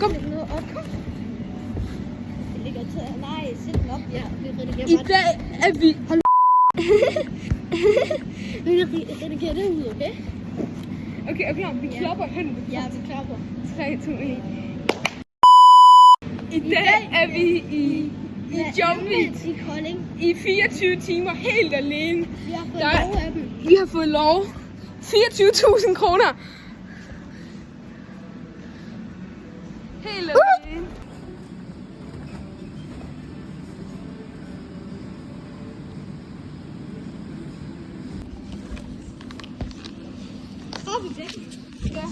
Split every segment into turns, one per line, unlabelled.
Kom.
Nej, sæt den op. Ja, vi redigerer
I dag er vi...
Vi redigerer det ud, okay?
Okay, okay, vi klapper hen.
Ja, vi klapper.
3, 2, 1. I dag er vi i Jumpbeat
i Kolding.
i 24 timer helt alene.
Vi har fået lov af dem.
Vi har fået lov. 24.000 kroner. Helt alene.
Har vi det?
Ja.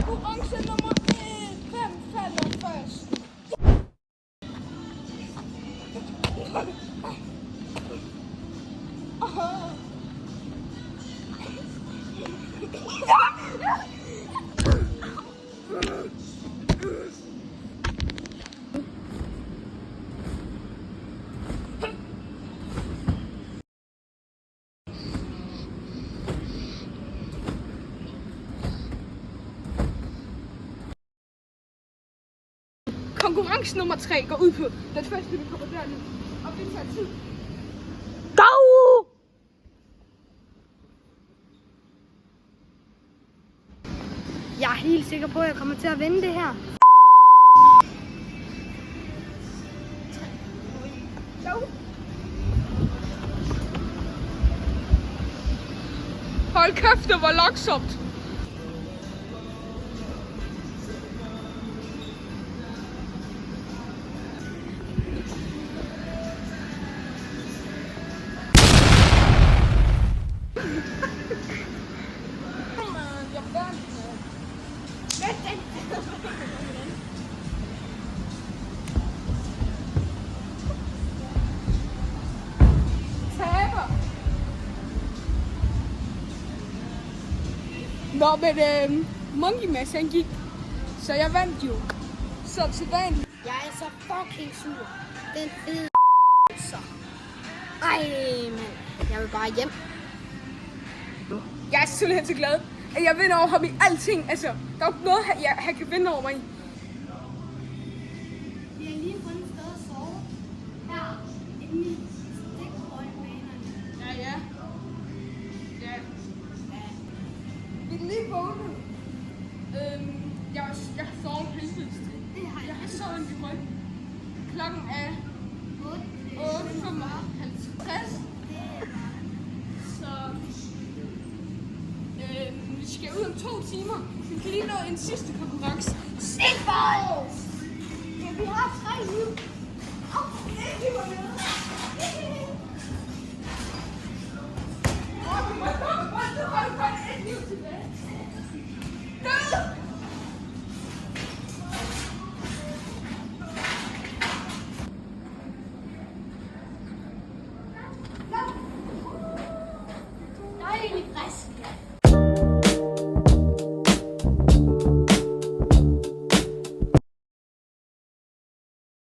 Konkurrence nummer 5 falder først. Konkurrence nummer 3 går ud på den første, vi kommer derned. Og det tager tid. Dag!
Jeg er helt sikker på, at jeg kommer til at vinde det her.
Hold kæft, det var langsomt. Nå, men Monkey Mads han gik, så jeg vandt jo. Så til dagen.
Jeg er så fucking sur. Den fede så. Ej, mand. Jeg vil bare hjem.
Jeg er simpelthen så glad, at jeg vinder over ham i alting. Altså, der er jo ikke noget, han kan vinde over mig i.
Vi har lige fundet et sted at sove. Her, inde i stikboldbanerne.
Ja. Vi er lige vågnet. Jeg har sovet helvedes til. Jeg har sovet en ryg. Klokken er 8:55. Så vi skal ud om 2 timer. Vi kan lige nå en sidste konkurrence.
Stikbold! Ja, vi har 3 nu. Jeg er egentlig frisk.